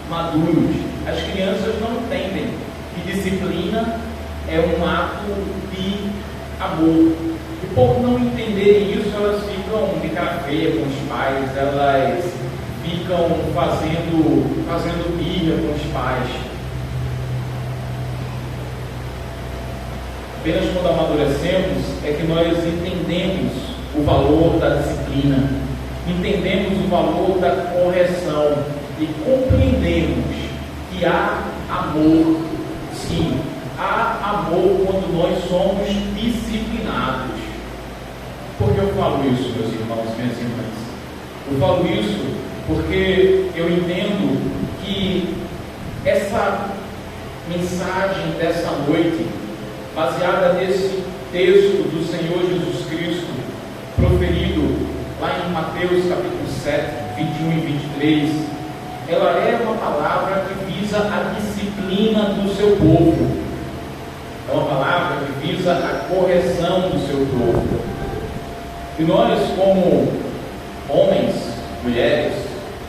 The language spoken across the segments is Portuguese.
maduros. As crianças não entendem que disciplina é um ato de amor. E por não entenderem isso, elas ficam de cara feia com os pais, elas ficam fazendo birra com os pais. Apenas quando amadurecemos é que nós entendemos o valor da disciplina, entendemos o valor da correção e compreendemos que há amor. Sim, há amor quando nós somos disciplinados. Por que eu falo isso, meus irmãos e minhas irmãs? Eu falo isso porque eu entendo que essa mensagem dessa noite, baseada nesse texto do Senhor Jesus Cristo, proferido lá em Mateus capítulo 7, 21 e 23, ela é uma palavra que visa a disciplina do seu povo. É uma palavra que visa a correção do seu povo. E nós, como homens, mulheres,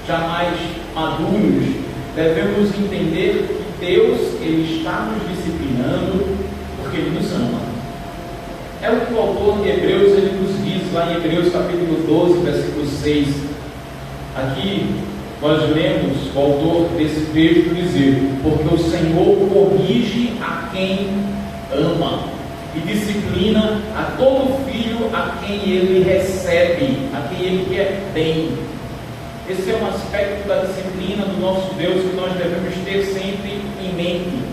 jamais maduros, devemos entender que Deus, Ele está nos disciplinando porque Ele nos ama. É o que o autor de Hebreus ele nos diz lá em Hebreus capítulo 12, versículo 6. Aqui nós lemos o autor desse texto dizer: porque o Senhor corrige a quem ama e disciplina a todo filho a quem Ele recebe, a quem Ele quer bem. Esse é um aspecto da disciplina do nosso Deus que nós devemos ter sempre em mente.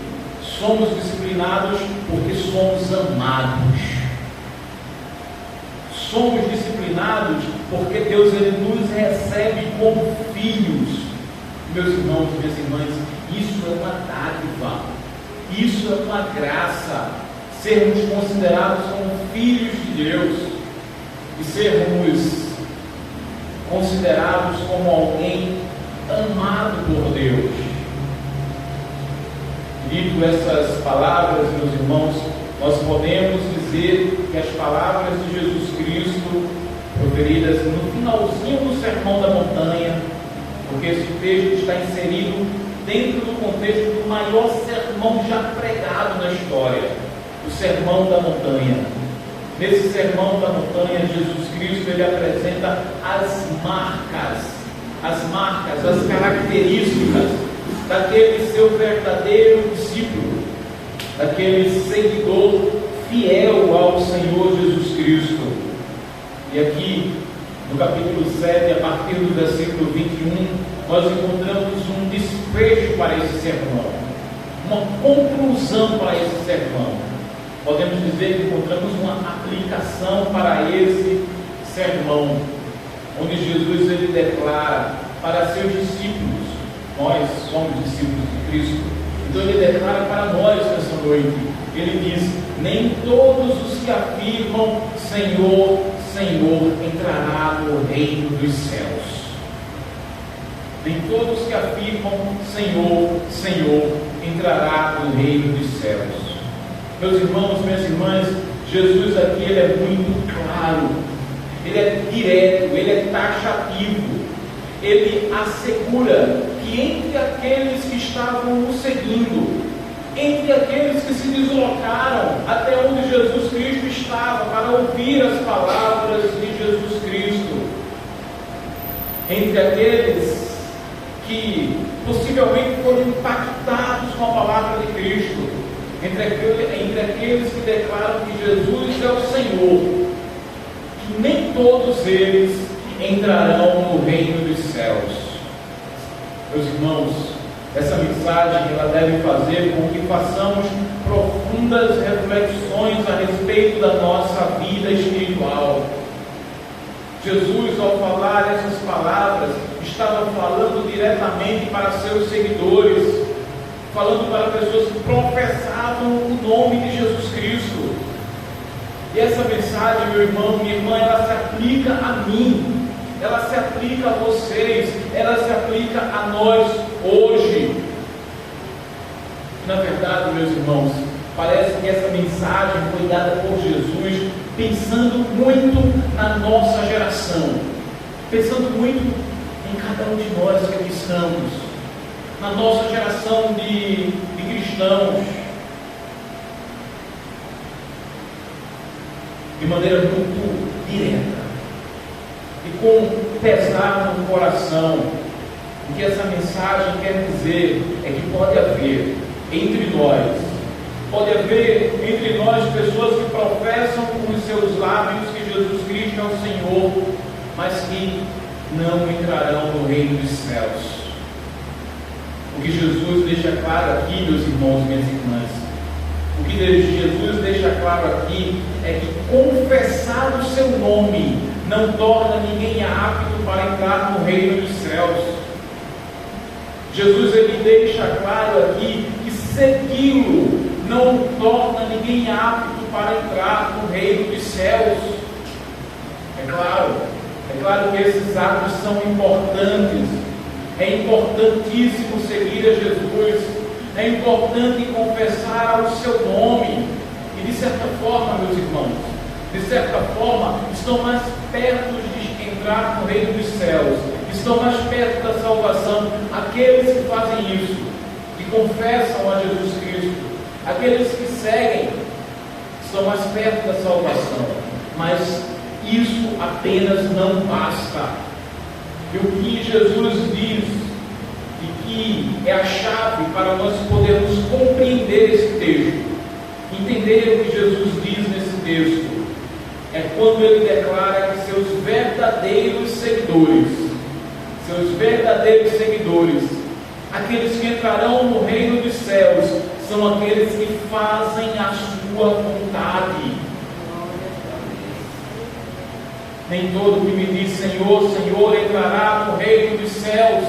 Somos disciplinados porque somos amados. Somos disciplinados porque Deus ele nos recebe como filhos. Meus irmãos e minhas irmãs, isso é uma dádiva, isso é uma graça, sermos considerados como filhos de Deus e sermos considerados como alguém amado por Deus. Dito essas palavras, meus irmãos, nós podemos dizer que as palavras de Jesus Cristo, proferidas no finalzinho do Sermão da Montanha, porque esse texto está inserido dentro do contexto do maior sermão já pregado na história, o Sermão da Montanha. Nesse Sermão da Montanha, Jesus Cristo ele apresenta as marcas, as características daquele seu verdadeiro discípulo, daquele seguidor fiel ao Senhor Jesus Cristo. E aqui, no capítulo 7, a partir do versículo 21, nós encontramos um desfecho para esse sermão, uma conclusão para esse sermão. Podemos dizer que encontramos uma aplicação para esse sermão, onde Jesus ele declara para seus discípulos: nós somos discípulos de Cristo. Então ele declara para nós nessa noite, ele diz: nem todos os que afirmam Senhor, Senhor entrará no reino dos céus. Nem todos que afirmam Senhor, Senhor entrará no reino dos céus. Meus irmãos, minhas irmãs, Jesus aqui ele é muito claro, ele é direto, ele é taxativo. Ele assegura que entre aqueles que estavam o seguindo, entre aqueles que se deslocaram até onde Jesus Cristo estava para ouvir as palavras de Jesus Cristo, entre aqueles que possivelmente foram impactados com a palavra de Cristo, entre aqueles que declaram que Jesus é o Senhor, que nem todos eles entrarão no reino dos céus. Meus irmãos, essa mensagem ela deve fazer com que façamos profundas reflexões a respeito da nossa vida espiritual. Jesus, ao falar essas palavras, estava falando diretamente para seus seguidores, falando para pessoas que professavam o nome de Jesus Cristo. E essa mensagem, meu irmão, minha irmã, ela se aplica a mim, ela se aplica a vocês, ela se aplica a nós hoje. Na verdade, meus irmãos, parece que essa mensagem foi dada por Jesus pensando muito na nossa geração, pensando muito em cada um de nós que aqui estamos. na nossa geração de cristãos, de maneira muito direta e com pesar no coração. O que essa mensagem quer dizer é que pode haver entre nós pessoas que professam com os seus lábios que Jesus Cristo é o Senhor, mas que não entrarão no reino dos céus. O que Jesus deixa claro aqui, meus irmãos e minhas irmãs, o que Jesus deixa claro aqui é que confessar o seu nome não torna ninguém apto para entrar no reino dos céus. Jesus ele deixa claro aqui que segui-lo não torna ninguém apto para entrar no reino dos céus. É claro que esses atos são importantes. É importantíssimo seguir a Jesus. É importante confessar o seu nome. E de certa forma, meus irmãos, estão mais perto de entrar no reino dos céus, estão mais perto da salvação aqueles que fazem isso, que confessam a Jesus Cristo. Aqueles que seguem estão mais perto da salvação, mas isso apenas não basta. E o que Jesus diz, e que é a chave para nós podermos compreender esse texto, entender o que Jesus diz nesse texto, é quando ele declara que seus verdadeiros seguidores, aqueles que entrarão no reino dos céus, são aqueles que fazem a sua vontade. Nem todo que me diz Senhor, Senhor entrará no reino dos céus.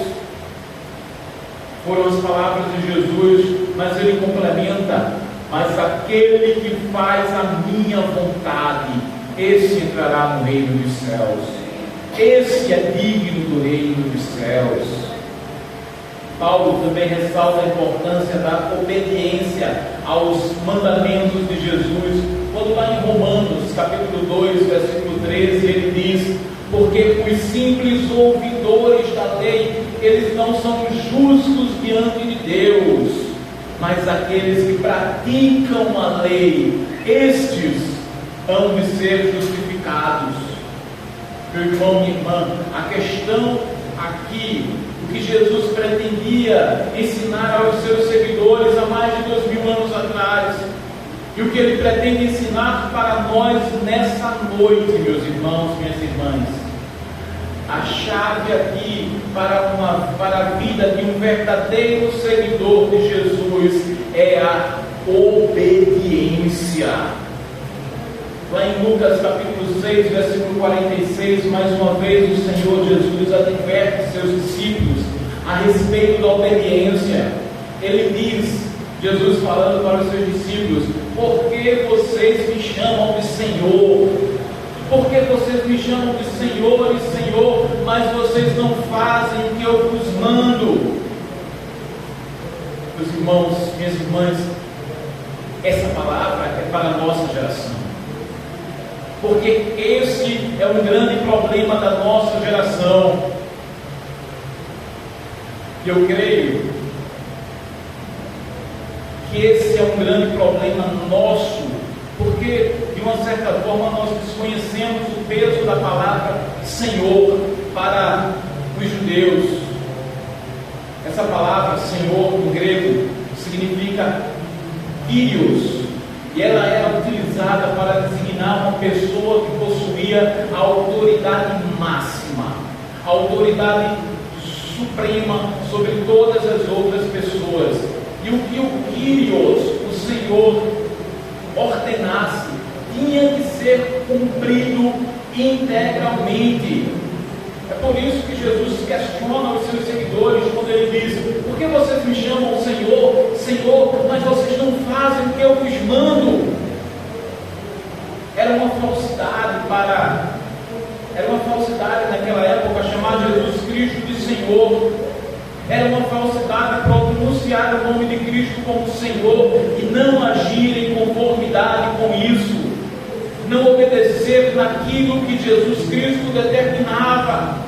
Foram as palavras de Jesus, mas ele complementa: mas aquele que faz a minha vontade, esse entrará no reino dos céus. Esse é digno do reino dos céus. Paulo também ressalta a importância da obediência aos mandamentos de Jesus, quando lá em Romanos, capítulo 2, versículo 13, ele diz: porque os simples ouvidores da lei, eles não são justos diante de Deus, mas aqueles que praticam a lei, estes hão de ser justificados. Meu irmão, minha irmã, a questão aqui, o que Jesus pretendia ensinar aos seus seguidores há mais de 2000 anos atrás, e o que ele pretende ensinar para nós nessa noite, meus irmãos, minhas irmãs, a chave aqui para a vida de um verdadeiro seguidor de Jesus é a obediência. Lá em Lucas capítulo 6, versículo 46, mais uma vez o Senhor Jesus adverte seus discípulos a respeito da obediência. Ele diz, Jesus falando para os seus discípulos: por que vocês me chamam de Senhor? Por que vocês me chamam de Senhor e Senhor, mas vocês não fazem o que eu vos mando? Meus irmãos, minhas irmãs, essa palavra é para a nossa geração, porque esse é um grande problema da nossa geração. E eu creio que esse é um grande problema nosso, porque de uma certa forma nós desconhecemos o peso da palavra Senhor para os judeus. Essa palavra Senhor no grego significa Kyrios, e ela era utilizada para designar uma pessoa que possuía a autoridade máxima, a autoridade suprema sobre todas as outras pessoas. E o que o Kyrios, o Senhor, ordenasse, tinha que ser cumprido integralmente. É por isso que Jesus questiona os seus seguidores quando ele diz: por que vocês me chamam Senhor, Senhor, mas vocês não fazem o que eu vos mando? Era uma falsidade naquela época chamar Jesus Cristo de Senhor. Era uma falsidade pronunciar o nome de Cristo como Senhor e não agir em conformidade com isso, não obedecer naquilo que Jesus Cristo determinava.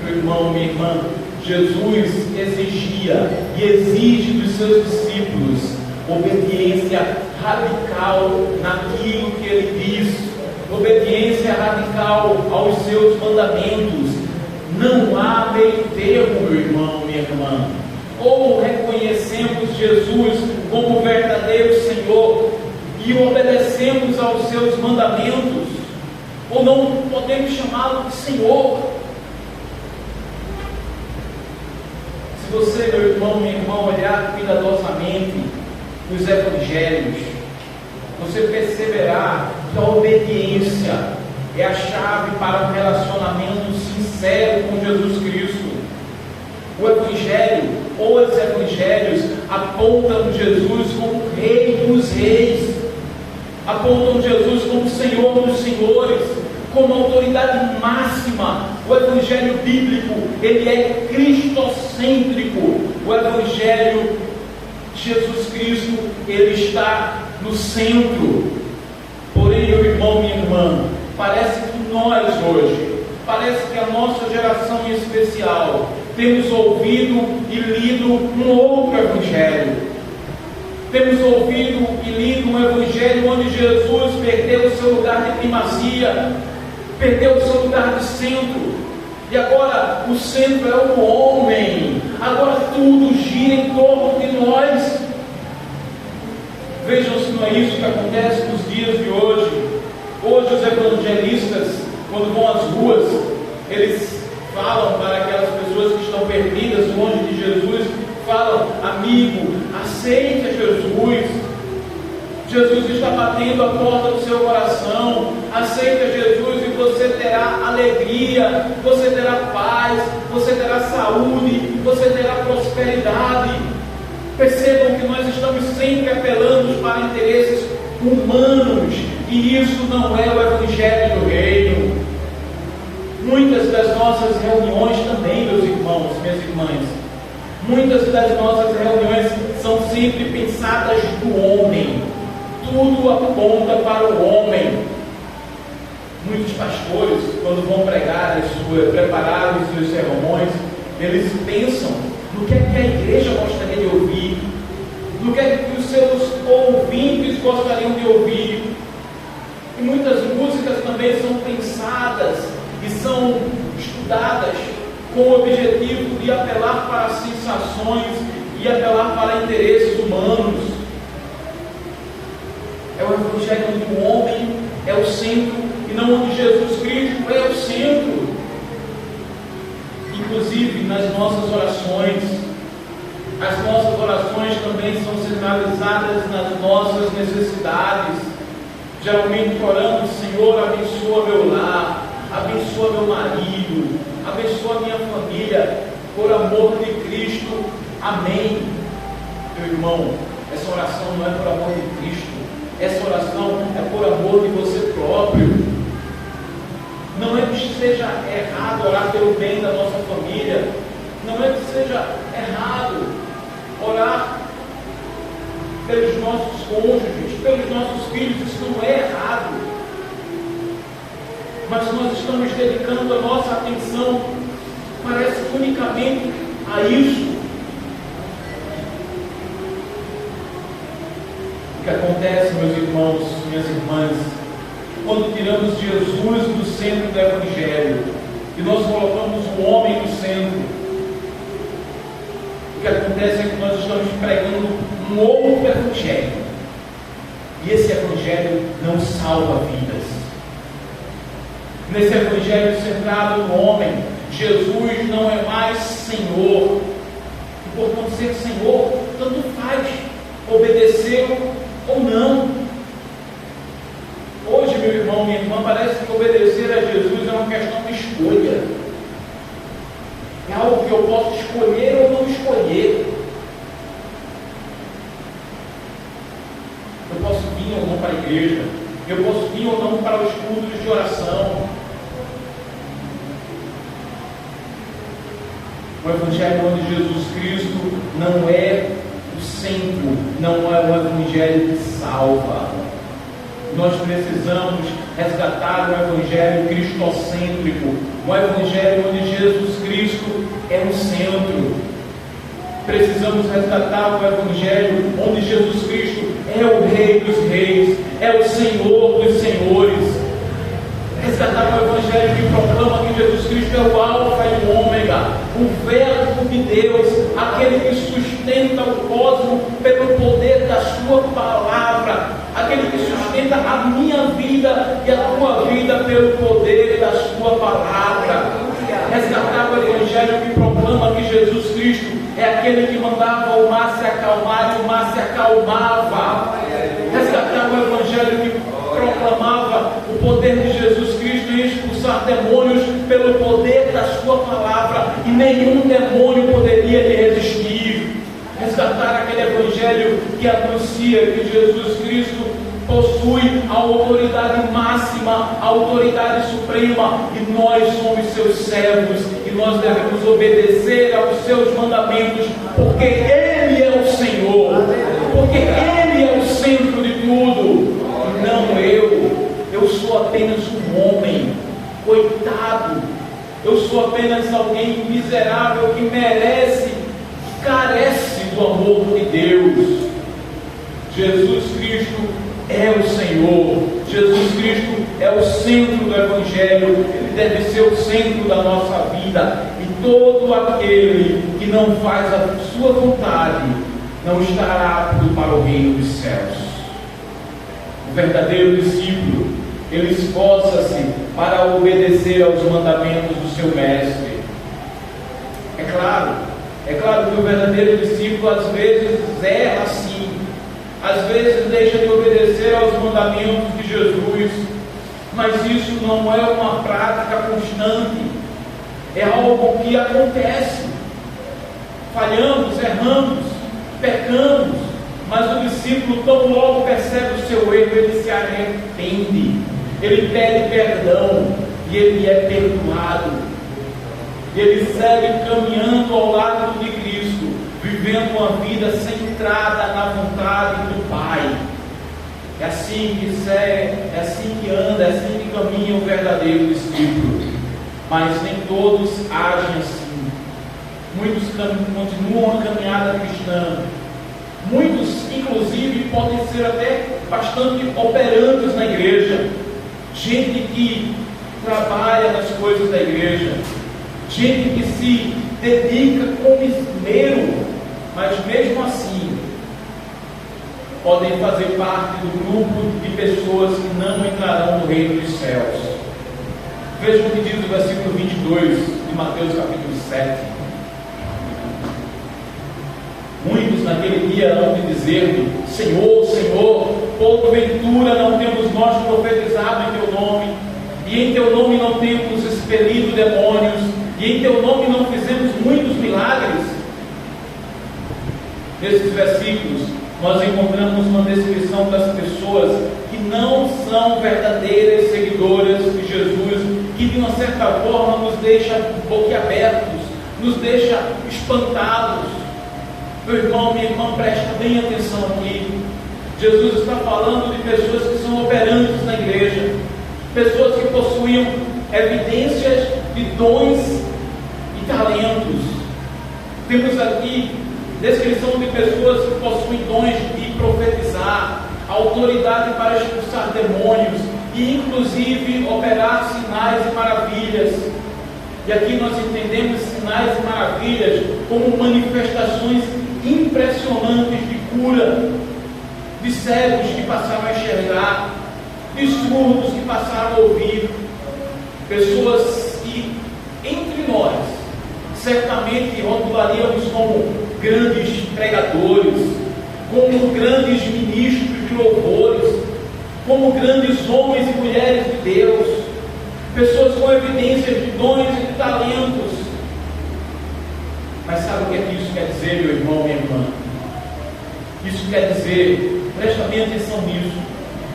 Meu irmão, minha irmã, Jesus exigia e exige dos seus discípulos obediência radical naquilo que ele diz, obediência radical aos seus mandamentos. Não há meio termo, meu irmão, minha irmã. Ou reconhecemos Jesus como verdadeiro Senhor e obedecemos aos seus mandamentos, ou não podemos chamá-lo de Senhor. Se você, meu irmão, minha irmã, olhar cuidadosamente nos evangelhos, você perceberá que a obediência é a chave para um relacionamento sincero com Jesus Cristo. O Evangelho, ou os Evangelhos, apontam Jesus como Rei dos Reis, apontam Jesus como Senhor dos Senhores, como autoridade máxima. O Evangelho bíblico, ele é cristocêntrico. O Evangelho de Jesus Cristo, ele está no centro. Porém, meu irmão, minha irmã, parece que nós hoje, parece que a nossa geração em especial, temos ouvido e lido um outro Evangelho. Temos ouvido e lido um Evangelho onde Jesus perdeu o seu lugar de primazia, perdeu o seu lugar de centro, e agora o centro é o homem. Agora tudo gira em torno de nós. Vejam se não é isso que acontece nos dias de hoje. Hoje os evangelistas, quando vão às ruas, eles falam para aquelas pessoas que estão perdidas longe de Jesus, falam: amigo, aceita Jesus. Jesus está batendo a porta do seu coração. Aceita Jesus e você terá alegria, você terá paz, você terá saúde, você terá prosperidade. Percebam que nós estamos sempre apelando para interesses humanos, e isso não é o Evangelho do Reino. Muitas das nossas reuniões também, meus irmãos, minhas irmãs, muitas das nossas reuniões são sempre pensadas do homem. Tudo aponta para o homem. Muitos pastores, quando vão pregar, preparar os seus sermões, eles pensam no que é que a igreja gostaria de ouvir, no que é que os seus ouvintes gostariam de ouvir. E muitas músicas também são pensadas e são estudadas com o objetivo de apelar para sensações e apelar para interesses humanos. É o Evangelho onde o homem é o centro e não onde Jesus Cristo é o centro. Inclusive nas nossas orações, as nossas orações também são sinalizadas nas nossas necessidades. Geralmente oramos: Senhor, abençoa meu lar, abençoa meu marido, abençoa minha família, por amor de Cristo, amém. Meu irmão, essa oração não é por amor de Cristo, essa oração é por amor de você próprio. Não é que seja errado orar pelo bem da nossa família, não é que seja errado orar pelos nossos cônjuges, pelos nossos filhos, isso não é errado. Mas nós estamos dedicando a nossa atenção, parece unicamente a isso. O que acontece, meus irmãos, minhas irmãs, quando tiramos Jesus do centro do Evangelho e nós colocamos o homem no centro, o que acontece é que nós estamos pregando um outro Evangelho, e esse Evangelho não salva vidas. Nesse Evangelho centrado no homem, Jesus não é mais Senhor, e por não ser Senhor, tanto faz obedeceu ou não. Hoje, meu irmão, minha irmã, parece que obedecer a Jesus é uma questão de escolha. É algo que eu posso escolher ou não escolher. Eu posso vir ou não para a igreja. Eu posso vir ou não para os cultos de oração. O Evangelho onde Jesus Cristo não é o centro, não é o Evangelho que salva. Nós precisamos resgatar um evangelho cristocêntrico, um evangelho onde Jesus Cristo é o centro. Precisamos resgatar o evangelho onde Jesus Cristo é o Rei dos Reis, é o Senhor dos Senhores. Resgatar o evangelho que proclama que Jesus Cristo é o Alfa e o Ômega, o Verbo de Deus, aquele que sustenta o cosmos pelo poder da sua palavra, aquele que sustenta a minha vida e a tua vida pelo poder da sua palavra. Resgatar o evangelho que proclama que Jesus Cristo é aquele que mandava o mar se acalmar e o mar se acalmava. Resgatar o evangelho que proclamava o poder de Jesus Cristo em expulsar demônios pelo poder da sua palavra, e nenhum demônio poderia lhe resistir. Resgatar aquele evangelho que anuncia que Jesus Cristo possui a autoridade máxima, a autoridade suprema, e nós somos seus servos, e nós devemos obedecer aos seus mandamentos, porque Ele é o Senhor, porque Ele é o centro de tudo, e não eu. Eu sou apenas um homem, coitado, eu sou apenas alguém miserável que merece, carece do amor de Deus. Jesus Cristo é o Senhor, Jesus Cristo é o centro do Evangelho, Ele deve ser o centro da nossa vida, e todo aquele que não faz a sua vontade não estará apto para o reino dos céus. O verdadeiro discípulo, ele esforça-se para obedecer aos mandamentos do seu mestre. É claro que o verdadeiro discípulo às vezes erra assim, às vezes deixa de obedecer aos mandamentos de Jesus, mas isso não é uma prática constante, é algo que acontece. Falhamos, erramos, pecamos, mas o discípulo tão logo percebe o seu erro, ele se arrepende, ele pede perdão e ele é perdoado. Ele segue caminhando ao lado de Cristo, vivendo uma vida centrada na vontade do Pai. É assim que segue, é assim que anda, é assim que caminha o verdadeiro discípulo. Mas nem todos agem assim. Muitos continuam a caminhada cristã. Muitos, inclusive, podem ser até bastante operantes na igreja. Gente que trabalha nas coisas da igreja. Gente que se dedica com esmero, mas mesmo assim podem fazer parte do grupo de pessoas que não entrarão no reino dos céus. Veja o que diz o versículo 22 de Mateus capítulo 7. Muitos naquele dia hão de dizer-me: Senhor, Senhor, porventura não temos nós profetizado em Teu nome, e em Teu nome não temos expelido demônios, e em Teu nome não fizemos muitos milagres? Nesses versículos nós encontramos uma descrição das pessoas que não são verdadeiras seguidoras de Jesus, que de uma certa forma nos deixa boquiabertos, nos deixa espantados. Meu irmão, minha irmã, presta bem atenção aqui. Jesus está falando de pessoas que são operantes na igreja, pessoas que possuíam evidências de dons e talentos. Temos aqui descrição de pessoas que possuem dons de profetizar, autoridade para expulsar demônios e inclusive operar sinais e maravilhas. E aqui nós entendemos sinais e maravilhas como manifestações impressionantes de cura, de cegos que passaram a enxergar, de surdos que passaram a ouvir, pessoas que entre nós certamente rotularíamos como grandes pregadores, como grandes ministros de louvores, como grandes homens e mulheres de Deus, pessoas com evidências de dons e de talentos. Mas sabe o que é que isso quer dizer, meu irmão, minha irmã? Isso quer dizer, presta bem atenção nisso,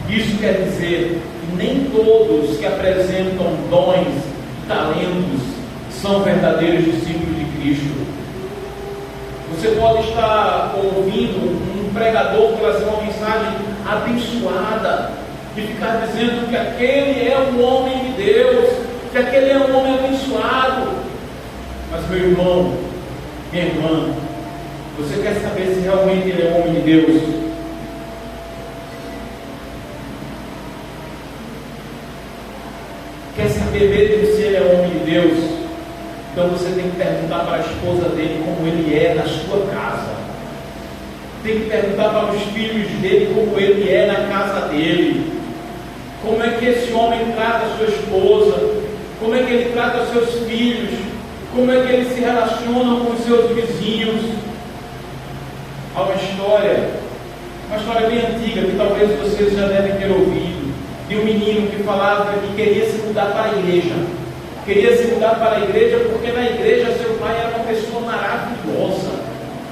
isso quer dizer que nem todos que apresentam dons e talentos são verdadeiros discípulos de Cristo. Você pode estar ouvindo um pregador trazer uma mensagem abençoada, e ficar dizendo que aquele é um homem de Deus, que aquele é um homem abençoado. Mas, meu irmão, minha irmã, você quer saber se realmente ele é um homem de Deus? Quer saber mesmo se ele é um homem de Deus? Então você tem que perguntar para a esposa dele como ele é na sua casa. Tem que perguntar para os filhos dele como ele é na casa dele. Como é que esse homem trata a sua esposa? Como é que ele trata os seus filhos? Como é que ele se relaciona com os seus vizinhos? Há uma história bem antiga, que talvez vocês já devem ter ouvido, de um menino que falava que queria se mudar para a igreja. Queria se mudar para a igreja porque na igreja seu pai era uma pessoa maravilhosa.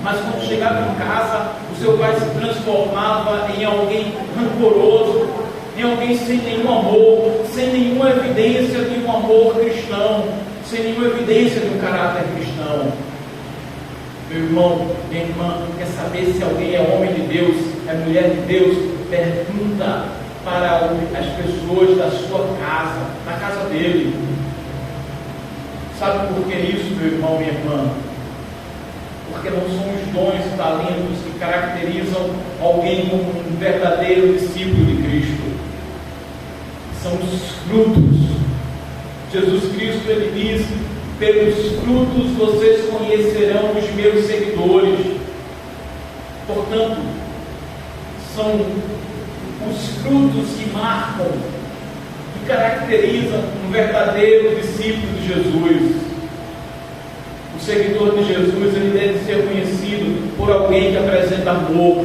Mas quando chegava em casa, o seu pai se transformava em alguém rancoroso, em alguém sem nenhum amor, sem nenhuma evidência de um amor cristão, sem nenhuma evidência de um caráter cristão. Meu irmão, minha irmã, quer saber se alguém é homem de Deus, é mulher de Deus? Pergunta para as pessoas da sua casa, na casa dele. Sabe por que isso, meu irmão, minha irmã? Porque não são os dons e talentos que caracterizam alguém como um verdadeiro discípulo de Cristo. São os frutos. Jesus Cristo, ele diz: pelos frutos vocês conhecerão os meus seguidores. Portanto, são os frutos que marcam, que caracterizam um verdadeiro discípulo de Jesus. O seguidor de Jesus, ele deve ser conhecido por alguém que apresenta amor,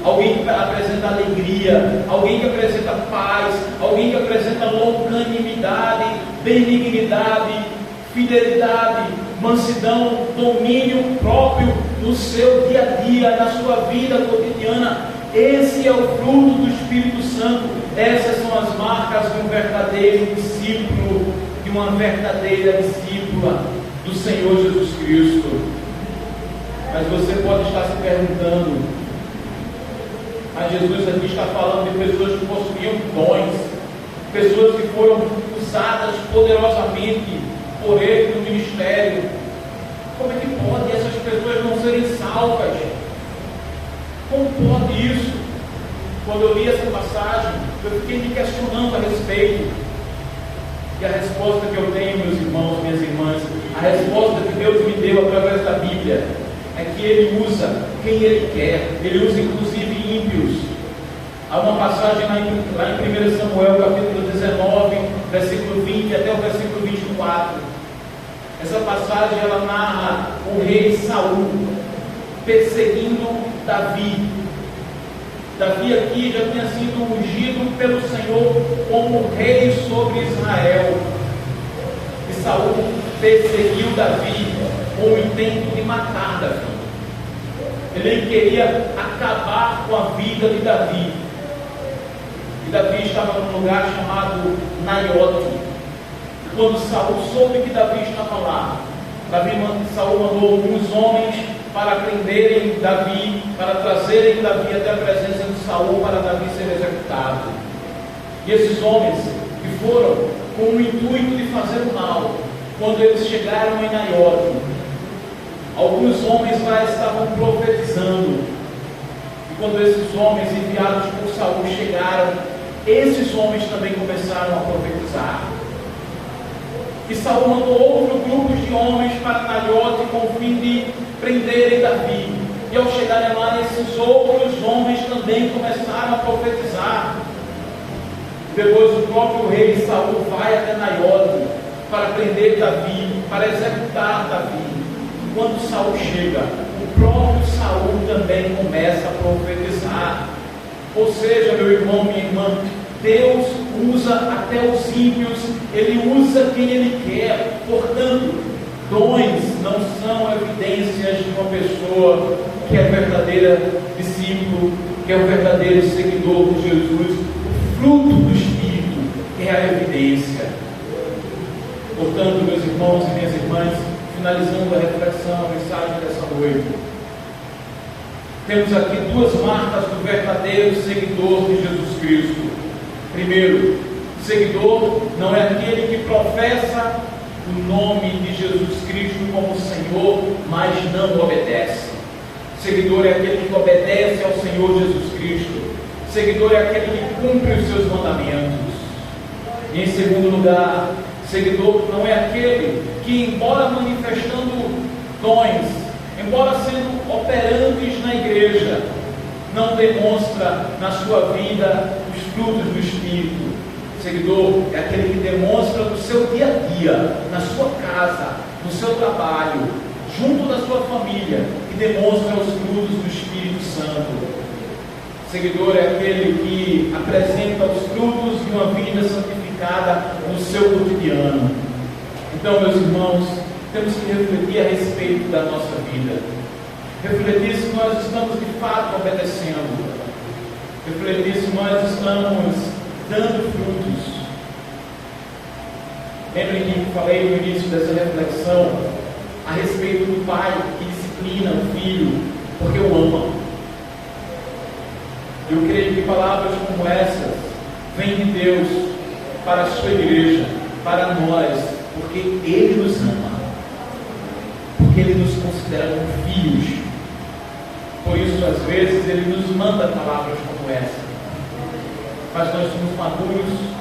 alguém que apresenta alegria, alguém que apresenta paz, alguém que apresenta longanimidade, benignidade, fidelidade, mansidão, domínio próprio no seu dia a dia, na sua vida cotidiana. Esse é o fruto do Espírito Santo. Essas são as marcas de um verdadeiro discípulo, de uma verdadeira discípula do Senhor Jesus Cristo. Mas você pode estar se perguntando: mas Jesus aqui está falando de pessoas que possuíam dons, pessoas que foram usadas poderosamente por Ele no ministério. Como é que pode essas pessoas não serem salvas? Como pode isso? Quando eu li essa passagem, eu fiquei me questionando a respeito. E a resposta que eu tenho, meus irmãos, minhas irmãs, a resposta que Deus me deu através da Bíblia é que Ele usa quem Ele quer. Ele usa inclusive ímpios. Há uma passagem lá em 1 Samuel, capítulo 19, versículo 20 até o versículo 24. Essa passagem, ela narra o rei Saul perseguindo Davi. Davi aqui já tinha sido ungido pelo Senhor como rei sobre Israel. E Saul perseguiu Davi com o intento de matar Davi. Ele queria acabar com a vida de Davi. E Davi estava num lugar chamado Naiote. E quando Saul soube que Davi estava lá, Saul mandou alguns homens para prenderem Davi, para trazerem Davi até a presença de Saul, para Davi ser executado. E esses homens que foram com o intuito de fazer o mal, quando eles chegaram em Naiote, alguns homens lá estavam profetizando. E quando esses homens enviados por Saul chegaram, esses homens também começaram a profetizar. E Saul mandou outro grupo de homens para Naiote com o fim de prenderem Davi. E ao chegarem lá, esses outros homens também começaram a profetizar. Depois o próprio rei Saul vai até Naiote para prender Davi, para executar Davi. E quando Saul chega, o próprio Saul também começa a profetizar. Ou seja, meu irmão, minha irmã, Deus usa até os ímpios, Ele usa quem Ele quer. Portanto, dons não são evidências de uma pessoa que é verdadeira discípulo, que é um verdadeiro seguidor de Jesus. O fruto do Espírito é a evidência. Portanto, meus irmãos e minhas irmãs, finalizando a reflexão, a mensagem dessa noite, temos aqui duas marcas do verdadeiro seguidor de Jesus Cristo. Primeiro, seguidor não é aquele que professa o nome de Jesus Cristo como Senhor, mas não obedece. Seguidor é aquele que obedece ao Senhor Jesus Cristo. Seguidor é aquele que cumpre os seus mandamentos. E em segundo lugar, seguidor não é aquele que, embora manifestando dons, embora sendo operantes na igreja, não demonstra na sua vida os frutos do Espírito. Seguidor é aquele que demonstra no seu dia a dia, na sua casa, no seu trabalho, junto da sua família, que demonstra os frutos do Espírito Santo. Seguidor é aquele que apresenta os frutos de uma vida santificada no seu cotidiano. Então, meus irmãos, temos que refletir a respeito da nossa vida. Refletir se nós estamos de fato obedecendo. Refletir se nós estamos dando frutos. Lembrem que falei no início dessa reflexão a respeito do pai que disciplina o filho porque o ama. Eu creio que palavras como essas vêm de Deus para a sua igreja, para nós, porque Ele nos ama, porque Ele nos considera como filhos. Por isso, às vezes, Ele nos manda palavras como essa, mas nós somos maduros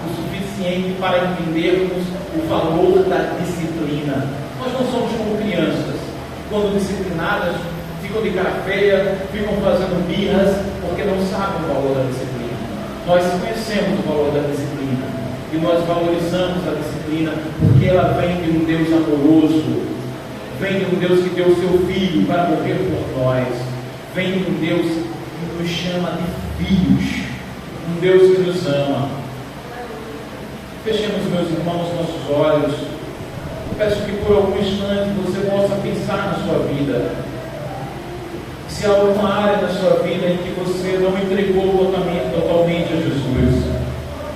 o suficiente para entendermos o valor da disciplina. Nós não somos como crianças, quando disciplinadas, ficam de cara feia, ficam fazendo birras, porque não sabem o valor da disciplina. Nós conhecemos o valor da disciplina, e nós valorizamos a disciplina, porque ela vem de um Deus amoroso, vem de um Deus que deu o seu Filho para morrer por nós, vem de um Deus que nos chama de filhos, um Deus que nos ama. Fechemos, meus irmãos, nossos olhos. Peço que por algum instante você possa pensar na sua vida. Se há alguma área da sua vida em que você não entregou totalmente a Jesus,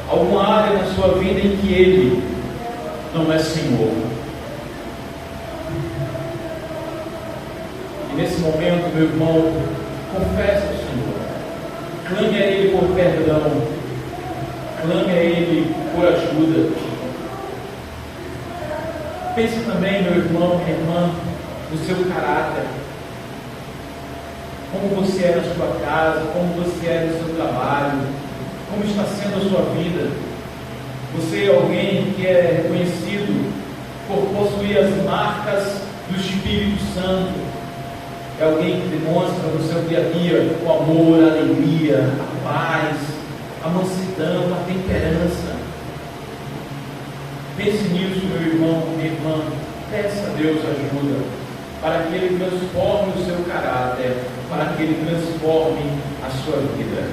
alguma área na sua vida em que Ele não é Senhor. E nesse momento, meu irmão, confesse ao Senhor. Clame a Ele por perdão. Clame a Ele por ajuda. Pense também, meu irmão, minha irmã, no seu caráter. Como você é na sua casa, como você é no seu trabalho, como está sendo a sua vida. Você é alguém que é reconhecido por possuir as marcas do Espírito Santo. É alguém que demonstra no seu dia a dia o amor, a alegria, a paz, a mansidão, a temperança. Pense nisso, meu irmão, minha irmã. Peça a Deus ajuda para que Ele transforme o seu caráter, para que Ele transforme a sua vida.